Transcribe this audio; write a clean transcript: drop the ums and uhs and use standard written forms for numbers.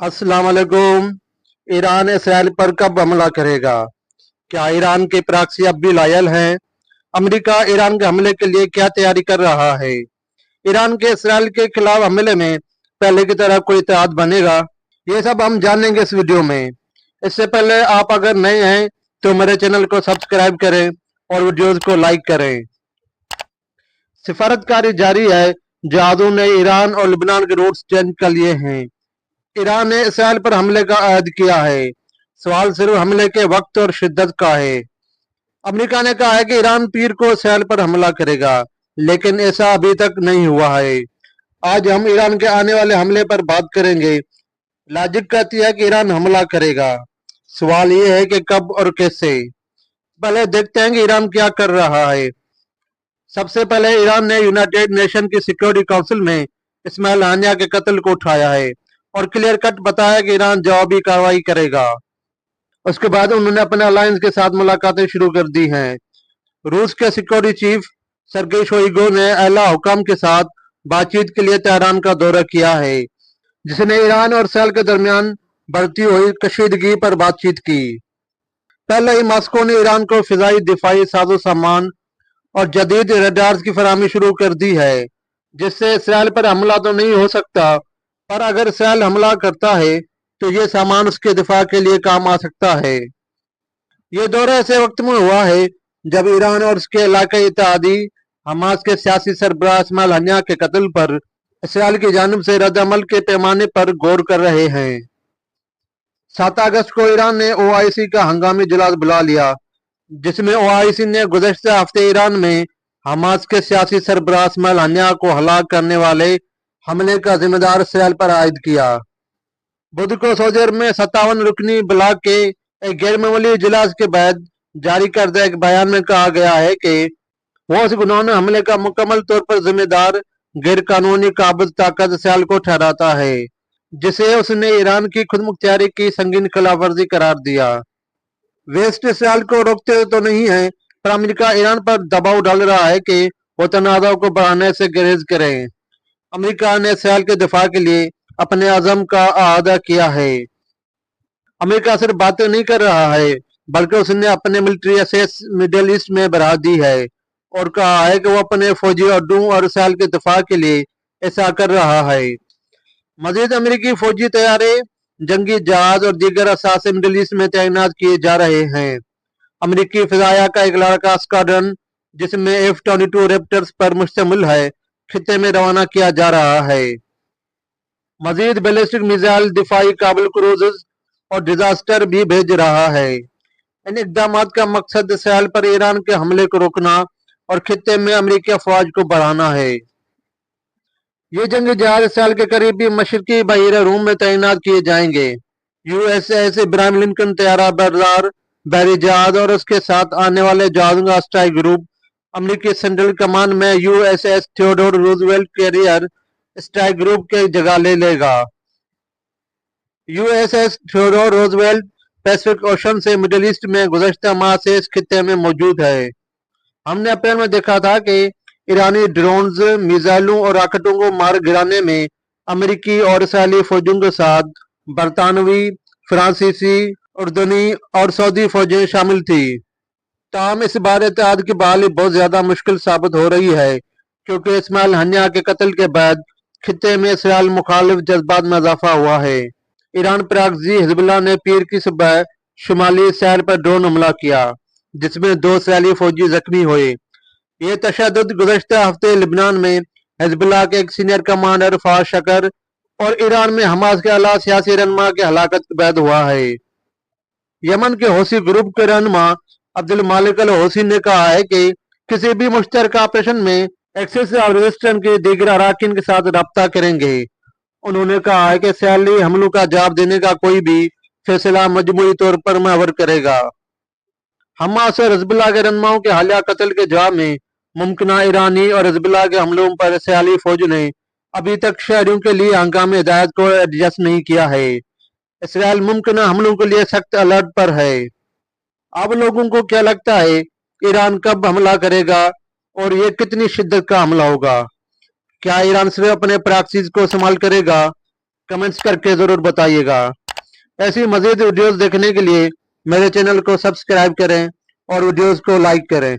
अस्सलाम वालेकुम। Iran Israel पर कब हमला करेगा? क्या ईरान के प्रॉक्सी अब भी लायल हैं? अमेरिका ईरान के हमले के लिए क्या तैयारी कर रहा है? ईरान के इसराइल के खिलाफ हमले में पहले की तरह कोई इत्तेहाद बनेगा? ये सब हम जानेंगे इस वीडियो में। इससे पहले आप अगर नए हैं तो मेरे चैनल को सब्सक्राइब करें और वीडियोस को लाइक करें। सिफारतकारी जारी है। जहाजों ने ईरान और लेबनान के रूट्स चेंज कर लिए हैं। ईरान ने इसराइल पर हमले का ऐलान किया है। सवाल सिर्फ हमले के वक्त और शिद्दत का है। अमेरिका ने कहा है कि ईरान पीर को इसराइल पर हमला करेगा, लेकिन ऐसा अभी तक नहीं हुआ है। आज हम ईरान के आने वाले हमले पर बात करेंगे। लॉजिक कहती है कि ईरान हमला करेगा। सवाल ये है कि कब और कैसे। पहले देखते हैं कि ईरान क्या कर रहा है। सबसे पहले ईरान ने यूनाइटेड नेशन की सिक्योरिटी काउंसिल में इस्माइल हानिया के कत्ल को उठाया है और क्लियर कट बताया कि ईरान जवाबी कार्रवाई करेगा। उसके बाद उन्होंने अपने अलायंस के साथ मुलाकातें शुरू कर दी हैं। रूस के सिक्योरिटी चीफ सरगेई शोइगु ने आला हुकाम के साथ बातचीत के लिए तेहरान का दौरा किया है, जिसने ईरान और इसराइल के दरमियान बढ़ती हुई कशीदगी पर बातचीत की। पहले ही मॉस्को ने ईरान को फिजाई दिफाई साजो सामान और जदीद रडार्स की फराहमी शुरू कर दी है, जिससे इसराइल पर हमला तो नहीं हो सकता, पर अगर इसराइल हमला करता है तो ये सामान उसके दिफा के लिए काम आ सकता है। ये दौरा ऐसे वक्त में हुआ है जब ईरान और उसके इलाकाई इत्तेहादी हमास के सियासी सरबराह इस्माइल हनिया के कत्ल पर इसराइल की जानिब से रद्द-ए-अमल के पैमाने पर गौर कर रहे हैं। 7 अगस्त को ईरान ने ओआईसी का हंगामी इजलास बुला लिया, जिसमें ओआईसी ने गुज़श्ता हफ्ते ईरान में हमास के सियासी सरबराह इस्माइल हनिया को हलाक करने वाले हमले का जिम्मेदार इसराइल पर आयद किया। बुध को सऊदी अरब में 57 रुकनी ब्लॉक के एक गैर मामूली इजलास के बाद जारी करदा एक बयान में कहा गया है कि वो उस गुनाह हमले का मुकम्मल तौर पर जिम्मेदार गैर कानूनी काबिज ताकत इसराइल को ठहराता है, जिसे उसने ईरान की खुद मुख्तियारी की संगीन खिलाफवर्जी करार दिया। वेस्ट इसराइल को रोकते तो नहीं है, पर अमेरिका ईरान पर दबाव डाल रहा है कि वो तनाज़ा को बढ़ाने से गुरेज करें। अमेरिका ने इसराइल के दिफा के लिए अपने अज़म का अहादा किया है। अमेरिका सिर्फ बातें नहीं कर रहा है, बल्कि उसने अपने मिलिट्री एसेस मिडिल ईस्ट में बढ़ा दी है और कहा है कि वो अपने फौजी अड्डों और इसराइल के दिफा के लिए ऐसा कर रहा है। मजीद अमेरिकी फौजी तैयारे, जंगी जहाज और दीगर असासे मिडिल ईस्ट में तैनात किए जा रहे हैं। अमेरिकी फिजाया का एक लड़का स्क्वाड्रन, जिसमें F-22 रैप्टर्स पर मुश्तमिल है, खित्ते में रवाना किया जा रहा है। मजीद बैलिस्टिक मिसाइल, दिफाई काबिल क्रूज़ और डिजास्टर भी भेज रहा है। इन इकदाम का मकसद इसराइल पर ईरान के हमले को रोकना और खित्ते में अमेरिकी अफवाज को बढ़ाना है। ये जंगी जहाज इसराइल के करीबी मशरकी बहिरा रूम में तैनात किए जाएंगे। USS इब्राहिम लिंकन तैयारा बरदार बहरी जहाज और उसके साथ आने वाले जहाजों का स्ट्राइक ग्रुप अमेरिकी सेंट्रल कमांड में USS Theodore Roosevelt carrier strike group की जगह ले लेगा। USS Theodore Roosevelt Pacific ocean से मिडिल ईस्ट में गुज़श्ता माह से इस खित्ते में मौजूद है। हमने अप्रैल में देखा था कि ईरानी ड्रोन्स, मिसाइलों और रॉकेटों को मार गिराने में अमेरिकी और इसराइली फौजों के साथ बरतानवी, फ्रांसीसी, उर्दूनी और सऊदी फौजें शामिल थी। ताहम इस बार इत्तेहाद की बहाली बहुत ज्यादा मुश्किल साबित हो रही है, क्योंकि इस्माइल हनिया के कत्ल के बाद खित्ते में इसराइल मुखालिफ जज्बात में इजाफा हुआ है। ईरान प्रॉक्सी हिजबुल्लाह ने पीर की सुबह शुमाली इसराइल पर ड्रोन हमला किया, जिसमें 2 इसराइली फौजी जख्मी हुए। ये तशद्दुद गुज़श्ता हफ्ते लिबनान में हिजबुल्लाह के एक सीनियर कमांडर फवाद शकर और ईरान में हमास के आला सियासी रहनुमा की हलाकत के बाद हुआ है। यमन के हौसी ग्रुप के रहनुमा अब्दुल मालिक अल हौसी ने कहा है कि किसी भी मुश्तरका ऑपरेशन में एक्सिस ऑफ रेजिस्टेंस के दीगर अराकीन के साथ रब्ता करेंगे। उन्होंने कहा है कि इसराइली हमलों का जवाब देने का कोई भी फैसला मजमूई तौर पर महवर करेगा। हमास और हिजबुल्लाह के रहनुमाओं के हालिया कत्ल के जवाब में मुमकिना ईरानी और हिजबुल्लाह के हमलों पर इसराइली फौज ने अभी तक शहरियों के लिए हंगामी हिदायत को एडजस्ट नहीं किया है। इसराइल मुमकिना हमलों के लिए सख्त अलर्ट पर है। अब लोगों को क्या लगता है, ईरान कब हमला करेगा और ये कितनी शिद्दत का हमला होगा? क्या ईरान सिर्फ अपने प्रॉक्सीज को इस्तेमाल करेगा कमेंट्स करके जरूर बताइएगा। ऐसी मजीद वीडियोस देखने के लिए मेरे चैनल को सब्सक्राइब करें और वीडियोस को लाइक करें।